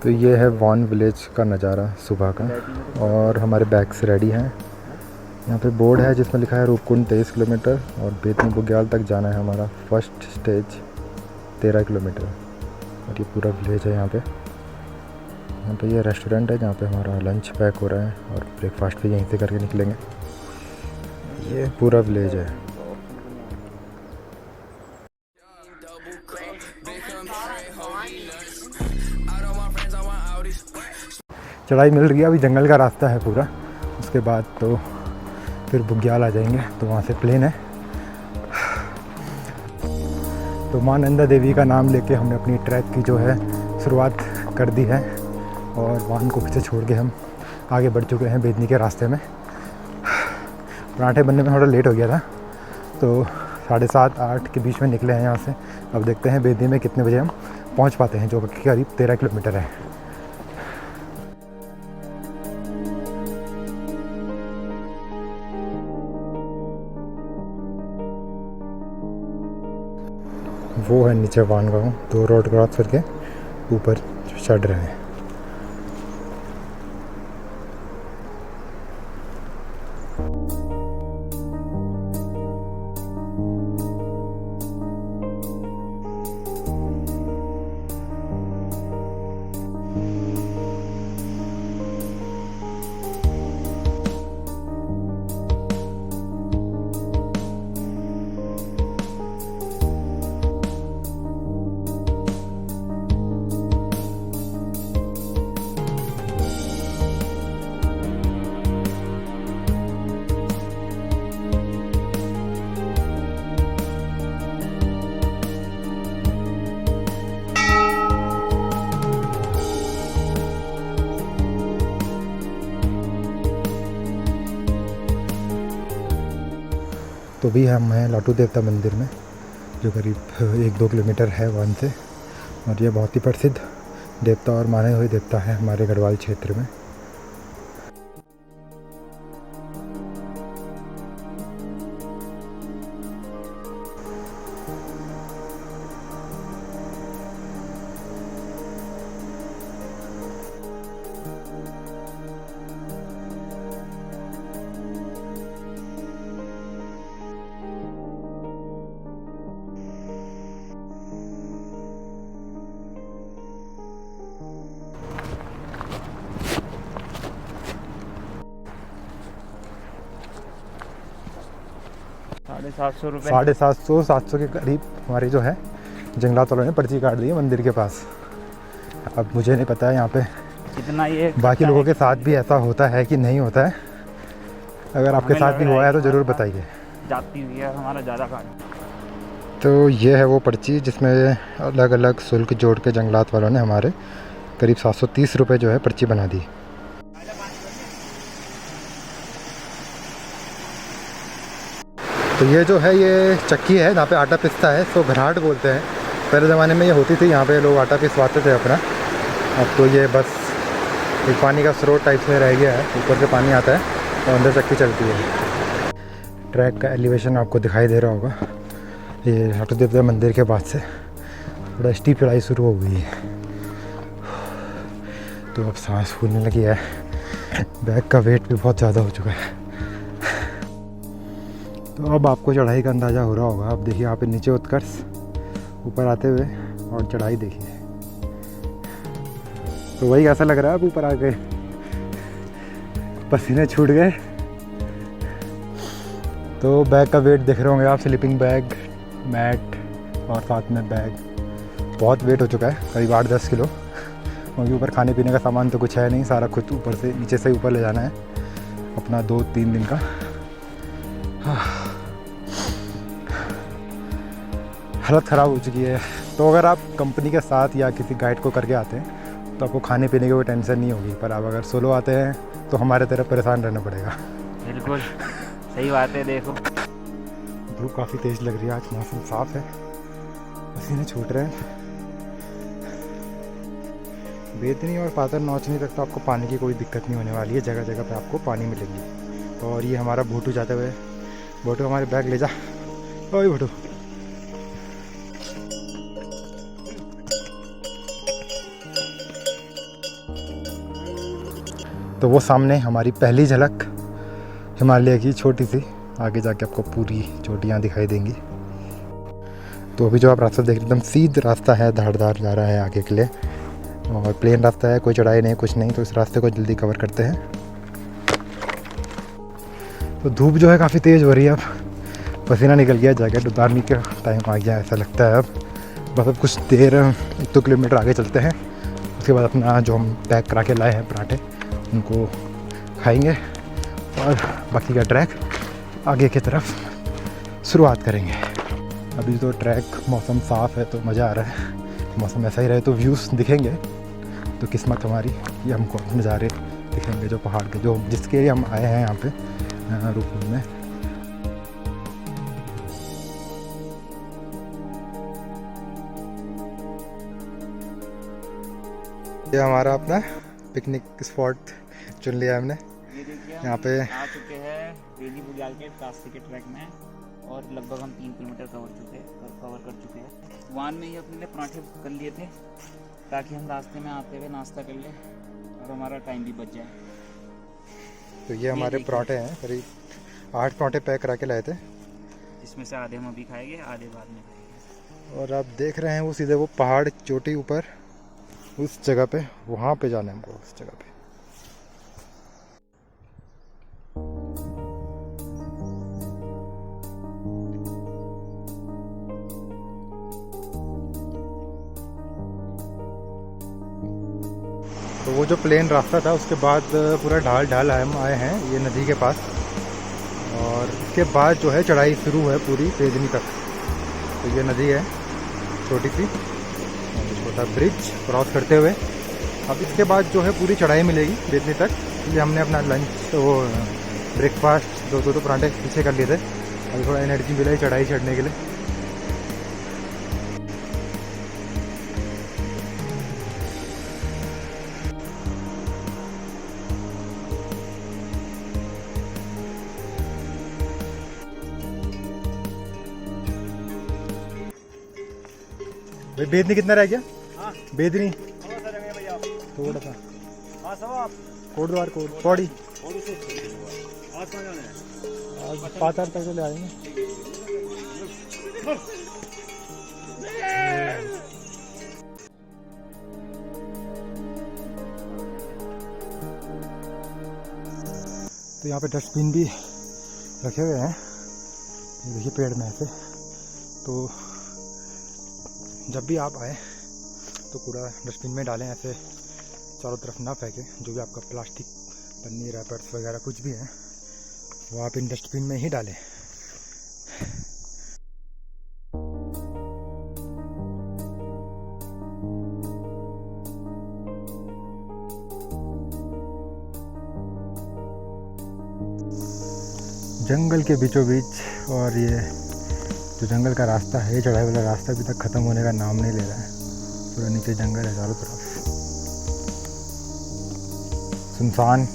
तो ये है वॉन विलेज का नज़ारा सुबह का, और हमारे बैग्स रेडी हैं। यहाँ पे बोर्ड है जिसमें लिखा है रूपकुंड 23 किलोमीटर और बेतनी बुग्याल तक जाना है। हमारा फर्स्ट स्टेज 13 किलोमीटर और ये पूरा विलेज है। यहाँ पे ये रेस्टोरेंट है जहाँ पे हमारा लंच पैक हो रहा है और ब्रेकफास्ट भी यहीं से करके निकलेंगे। ये पूरा विलेज है। चढ़ाई मिल रही है, अभी जंगल का रास्ता है पूरा, उसके बाद तो फिर बुग्याल आ जाएंगे, तो वहाँ से प्लेन है। तो माँ नंदा देवी का नाम लेके हमने अपनी ट्रैक की जो है शुरुआत कर दी है और वाहन को पीछे छोड़ के हम आगे बढ़ चुके हैं बेतनी के रास्ते में। पराठे बनने में थोड़ा लेट हो गया था, तो 7:30-8 के बीच में निकले हैं यहाँ से। अब देखते हैं बेतनी में कितने बजे हम पहुँच पाते हैं, जो कि करीब 13 किलोमीटर है। वो है नीचे वान गाँव, 2 रोड क्रॉस करके ऊपर चढ़ रहे हैं। तो भी हम हैं लाटू देवता मंदिर में, जो करीब 1-2 किलोमीटर है वहाँ से, और ये बहुत ही प्रसिद्ध देवता और माने हुए देवता है हमारे गढ़वाल क्षेत्र में। ₹750 के करीब हमारी जो है जंगलात वालों ने पर्ची काट दी है मंदिर के पास। अब मुझे नहीं पता है यहाँ पे कितना ये बाकी लोगों के साथ भी ऐसा होता है कि नहीं होता है। अगर आपके साथ भी हुआ है तो ज़रूर बताइए। जाती हुई है हमारा ज़्यादा काट। तो ये है वो पर्ची जिसमें अलग अलग शुल्क जोड़ के जंगलात वालों ने हमारे करीब 730 रुपये जो है पर्ची बना दी। तो ये जो है ये चक्की है जहाँ पे आटा पिसता है, तो घराट बोलते हैं। पहले ज़माने में ये होती थी, यहाँ पे लोग आटा पिसवाते थे अपना। अब तो ये बस एक पानी का स्रोत टाइप से रह गया है, ऊपर से पानी आता है और अंदर चक्की चलती है। ट्रैक का एलिवेशन आपको दिखाई दे रहा होगा। ये लाटू देवता मंदिर के बाद से थोड़ा स्टीप चढ़ाई शुरू हो गई है, तो अब सांस फूलने लगी है। बैग का वेट भी बहुत ज़्यादा हो चुका है। तो अब आपको चढ़ाई का अंदाज़ा हो रहा होगा। अब देखिए यहाँ पे नीचे उत्कर्ष, ऊपर आते हुए, और चढ़ाई देखिए। तो वही कैसा लग रहा है अब ऊपर आके, पसीने छूट गए। तो बैग का वेट देख रहे होंगे आप, स्लीपिंग बैग, मैट और साथ में बैग। बहुत वेट हो चुका है, करीब 8-10 किलो। क्योंकि ऊपर खाने पीने का सामान तो कुछ है नहीं, सारा कुछ ऊपर से नीचे से ऊपर ले जाना है अपना 2-3 दिन का। हालत ख़राब हो चुकी है। तो अगर आप कंपनी के साथ या किसी गाइड को करके आते हैं तो आपको खाने पीने की कोई टेंशन नहीं होगी, पर आप अगर सोलो आते हैं तो हमारे तरह परेशान रहना पड़ेगा। बिल्कुल सही बात है। देखो धूप काफ़ी तेज़ लग रही है, आज मौसम साफ़ है, पसीने छूट रहे हैं। बेतनी और पातर नौचनी तक तो आपको पानी की कोई दिक्कत नहीं होने वाली है, जगह जगह पे आपको पानी मिलेगी। और ये हमारा भोटू जाते हुए, भोटू हमारे बैग ले जा, ओए भोटू। तो वो सामने हमारी पहली झलक हिमालय की छोटी सी, आगे जाके आपको पूरी चोटियाँ दिखाई देंगी। तो अभी जो आप रास्ता देख रहे हैं एकदम सीधा रास्ता है, धारदार जा रहा है आगे के लिए, और प्लेन रास्ता है, कोई चढ़ाई नहीं कुछ नहीं। तो इस रास्ते को जल्दी कवर करते हैं। तो धूप जो है काफ़ी तेज़ हो रही है, अब पसीना निकल गया, जैकेट उतारने का टाइम आ गया ऐसा लगता है। अब कुछ देर 1-2 किलोमीटर आगे चलते हैं, उसके बाद अपना जो हम पैक करा के लाए हैं पराठे उनको खाएंगे और बाकी का ट्रैक आगे की तरफ शुरुआत करेंगे। अभी तो ट्रैक मौसम साफ़ है तो मज़ा आ रहा है, मौसम ऐसा ही रहे तो व्यूज़ दिखेंगे तो किस्मत हमारी कि हमको नज़ारे दिखेंगे जो पहाड़ के, जो जिसके लिए हम आए हैं यहाँ पे रूपकुंड में। ये हमारा अपना पिकनिक स्पॉट चुन लिया हमने। ये देखिए यहाँ पे आ चुके हैं बेली बुग्याल के रास्ते के ट्रैक में, और लगभग हम 3 किलोमीटर कवर कर चुके हैं। वान में ही अपने लिए पराठे कर लिए थे ताकि हम रास्ते में आते हुए नाश्ता कर लें और हमारा टाइम भी बच जाए। तो ये हमारे पराठे हैं, करीब 8 पराठे पैक करा के लाए थे, इसमें से आधे हम अभी खाएंगे, आधे बाद में खाएंगे। और आप देख रहे हैं वो सीधे वो पहाड़ चोटी ऊपर उस जगह पे, वहाँ पे जाना है हमको, उस जगह पे। तो वो जो प्लेन रास्ता था उसके बाद पूरा ढाल हम आए हैं ये नदी के पास, और इसके बाद जो है चढ़ाई शुरू है पूरी बेदनी तक। तो ये नदी है छोटी सी, छोटा ब्रिज क्रॉस करते हुए अब इसके बाद जो है पूरी चढ़ाई मिलेगी बेदनी तक। इसलिए हमने अपना लंच वो ब्रेकफास्ट दो पराठे पीछे कर लिए थे, अभी थोड़ा एनर्जी मिला है चढ़ाई चढ़ने के लिए। भाई बेदनी कितना रह गया? हाँ बेदनी थोड़ा सा कोटद्वार पौड़ी आज 5-8 तक चले आएंगे। तो यहाँ पे डस्टबिन भी रखे हुए हैं, ये देखिए पेड़ में ऐसे। तो जब भी आप आए तो कूड़ा डस्टबिन में डालें, ऐसे चारों तरफ ना फेंकें। जो भी आपका प्लास्टिक पन्नी रैपर्स वगैरह कुछ भी है वो आप इन डस्टबिन में ही डालें। जंगल के बीचों बीच, और ये जो जंगल का रास्ता है, चढ़ाई वाला रास्ता अभी तक ख़त्म होने का नाम नहीं ले रहा है। पूरा नीचे जंगल है चारों तरफ, सुनसान,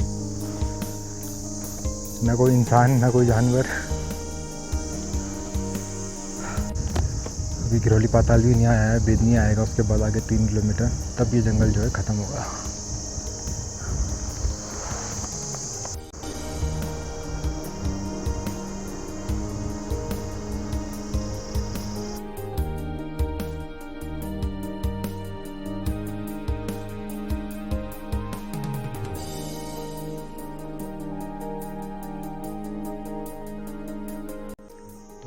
ना कोई इंसान ना कोई जानवर। अभी गिरोली पाताल भी नहीं आया है, बेदनी आएगा, उसके बाद आगे 3 किलोमीटर, तब ये जंगल जो है ख़त्म होगा।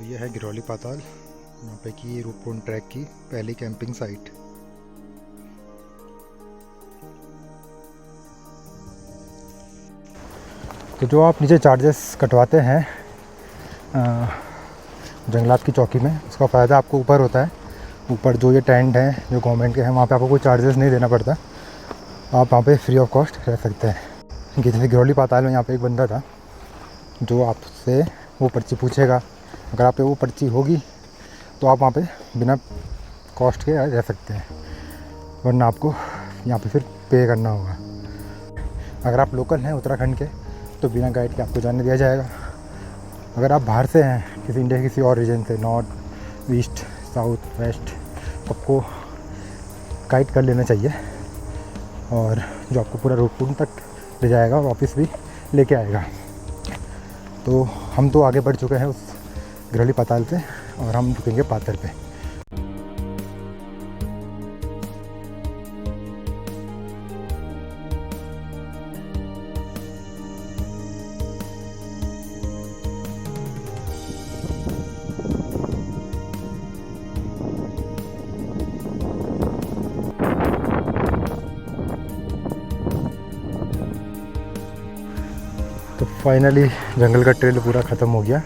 ये है गिरोली पाताल, यहाँ पे की रूपकुंड ट्रैक की पहली कैंपिंग साइट। तो जो आप नीचे चार्जेस कटवाते हैं जंगलात की चौकी में, उसका फ़ायदा आपको ऊपर होता है। ऊपर जो ये टेंट हैं जो गवर्नमेंट के हैं, वहाँ पे आपको कोई चार्जेस नहीं देना पड़ता, आप वहाँ पे फ्री ऑफ कॉस्ट रह सकते हैं। जैसे गिरोली पाताल में यहाँ पे एक बंदा था जो आपसे वो पर्ची पूछेगा, अगर आप पे वो पर्ची होगी तो आप वहाँ पे बिना कॉस्ट के रह सकते हैं, वरना आपको यहाँ पे फिर पे करना होगा। अगर आप लोकल हैं उत्तराखंड के तो बिना गाइड के आपको जाने दिया जाएगा। अगर आप बाहर से हैं, किसी इंडिया के किसी और रीजन से, नॉर्थ, ईस्ट, साउथ, वेस्ट, आपको गाइड कर लेना चाहिए, और जो आपको पूरा रूपकुंड तक ले जाएगा और वापस भी लेके आएगा। तो हम तो आगे बढ़ चुके हैं उस गिरोली पाताल पे और हम रुकेंगे पातर पे। तो फाइनली जंगल का ट्रेल पूरा ख़त्म हो गया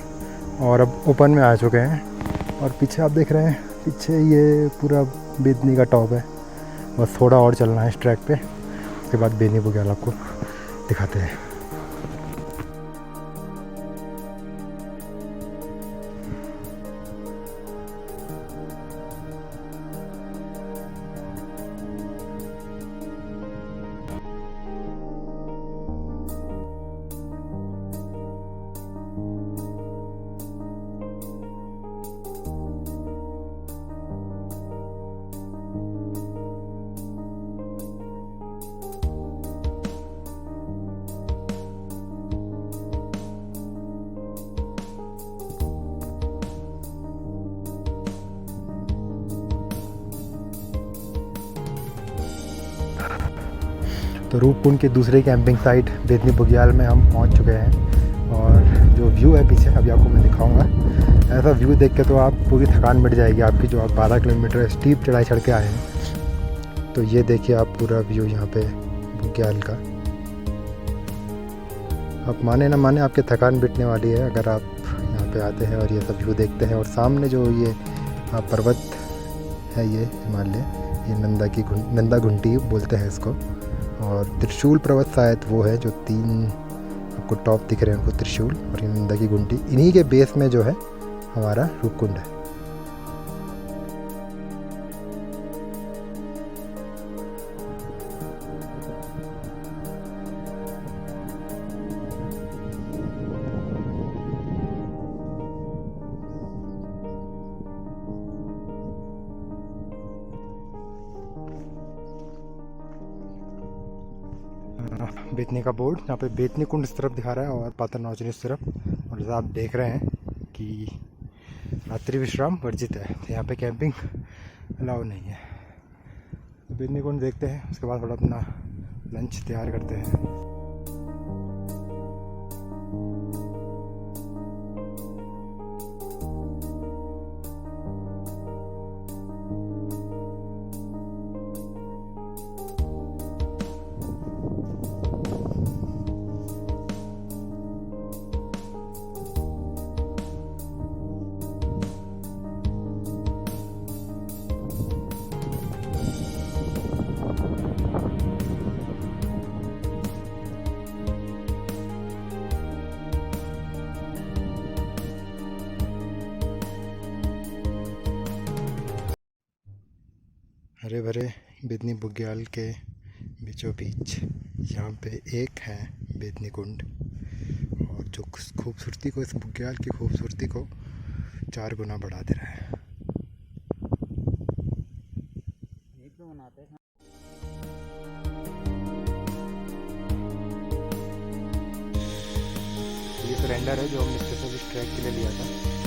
और अब ओपन में आ चुके हैं। और पीछे आप देख रहे हैं, पीछे ये पूरा बेदनी का टॉप है। बस थोड़ा और चलना है इस ट्रैक पे, उसके बाद बेनी बुग्याल आपको दिखाते हैं। तो रूपकुंड के दूसरे कैंपिंग साइट बेदनी बुग्याल में हम पहुंच चुके हैं और जो व्यू है पीछे अभी आपको मैं दिखाऊंगा। ऐसा व्यू देख के तो आप पूरी थकान मिट जाएगी आपकी, जो आप 12 किलोमीटर स्टीप चढ़ाई चढ़ के आए हैं। तो ये देखिए आप पूरा व्यू यहाँ पे बुग्याल का। आप माने ना माने आपकी थकान मिटने वाली है अगर आप यहाँ पे आते हैं और ये सब व्यू देखते हैं। और सामने जो ये पर्वत है, ये हिमालय, ये नंदा घुंटी बोलते हैं इसको। और त्रिशूल पर्वत शायद वो है जो 3 आपको टॉप दिख रहे हैं, उनको त्रिशूल और ये नंदा की घुंटी। इन्हीं के बेस में जो है हमारा रूपकुंड है। बेतनी का बोर्ड यहाँ पे बेतनी कुंड इस तरफ दिखा रहा है और पातर नौचनी इस तरफ। और जैसा आप देख रहे हैं कि रात्रि विश्राम वर्जित है, तो यहाँ पे कैंपिंग अलाउ नहीं है। बेतनी कुंड देखते हैं, उसके बाद थोड़ा अपना लंच तैयार करते हैं। हरे भरे बेतनी बुग्याल के बीचों बीच यहाँ पे एक है बेतनी कुंड, और जो खूबसूरती को, इस बुग्याल की खूबसूरती को 4 गुना बढ़ा दे रहा है। ये सरेंडर है जो हमने स्पेशल इस ट्रैक के लिए लिया था।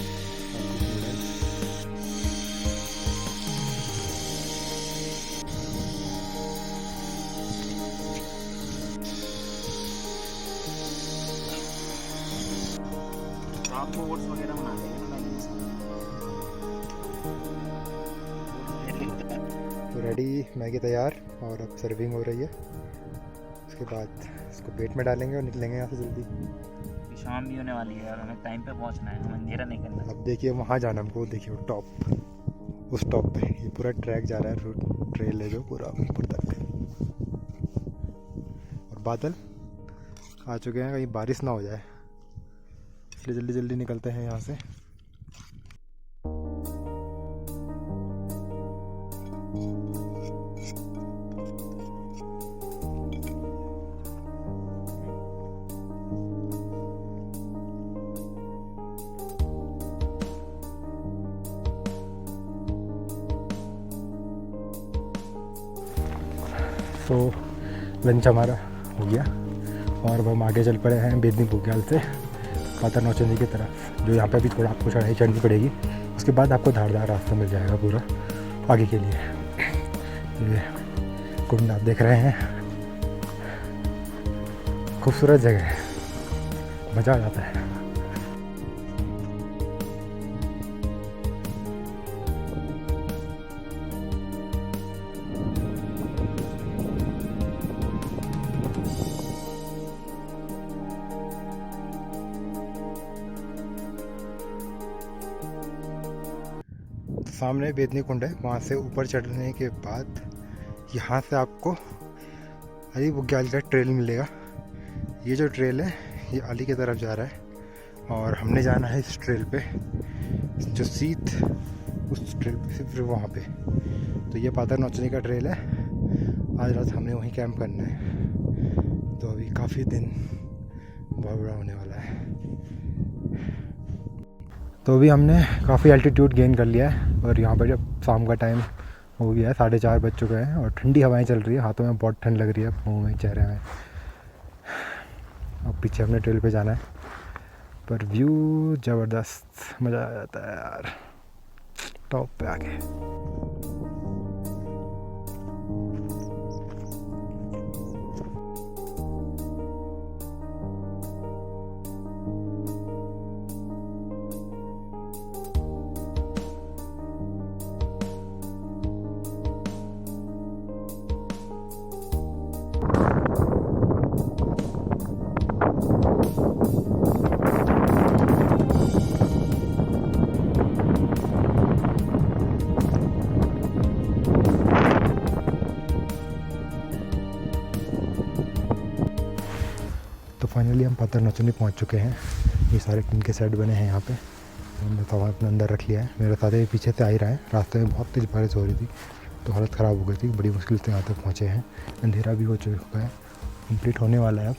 आपको ओट्स वगैरह बना देंगे तो रेडी, मैगी तैयार और अब सर्विंग हो रही है। उसके बाद इसको पेट में डालेंगे और निकलेंगे यहाँ से जल्दी। शाम भी होने वाली है और हमें टाइम पे पहुंचना है, हमें अंधेरा नहीं करना। अब देखिए वहाँ जाना हमको, देखिए वो टॉप, उस टॉप पे ये पूरा ट्रैक जा रहा है, रूट ट्रेल है जो पूरा ऊपर तक। और बादल आ चुके हैं, कहीं बारिश ना हो जाए, इसलिए जल्दी जल्दी निकलते हैं यहाँ से। तो लंच हमारा हो गया और अब हम आगे चल पड़े हैं बेदनी बुग्याल से पातर नौचंदी की तरफ, जो यहाँ पे अभी थोड़ा आपको चढ़ाई चढ़नी पड़ेगी। उसके बाद आपको धारदार रास्ता मिल जाएगा पूरा आगे के लिए। ये कुंड आप देख रहे हैं, खूबसूरत जगह है, मज़ा आ जाता है। सामने बेदनी कुंड है, वहाँ से ऊपर चढ़ने के बाद यहाँ से आपको अली बुग्याल का ट्रेल मिलेगा। ये जो ट्रेल है ये अली की तरफ जा रहा है और हमने जाना है इस ट्रेल पे, जो सीध उस ट्रेल पे से फिर वहाँ पे। तो ये पातर नौचने का ट्रेल है, आज रात हमने वहीं कैंप करना है। तो अभी काफ़ी दिन बहुत बड़ा होने वाला है। तो अभी हमने काफ़ी एल्टीट्यूड गेन कर लिया है और यहाँ पर जब शाम का टाइम हो गया है, 4:30 बज चुके हैं और ठंडी हवाएं चल रही है, हाथों में बहुत ठंड लग रही है, मुँह में, चेहरे में। अब पीछे हमने ट्रेल पे जाना है, पर व्यू ज़बरदस्त, मज़ा आ जाता है यार टॉप पे आके। तो फाइनली हम पातर नौचंदी पहुंच चुके हैं। ये सारे टीन के सेट बने हैं यहाँ पे, हमने सामान अपने अंदर रख लिया है। मेरे साथ ही पीछे से आ ही रहा है, रास्ते में बहुत तेज़ बारिश हो रही थी तो हालत ख़राब हो गई थी, बड़ी मुश्किल से यहाँ तक पहुँचे हैं। अंधेरा भी हो चुका है, कंप्लीट होने वाला है अब।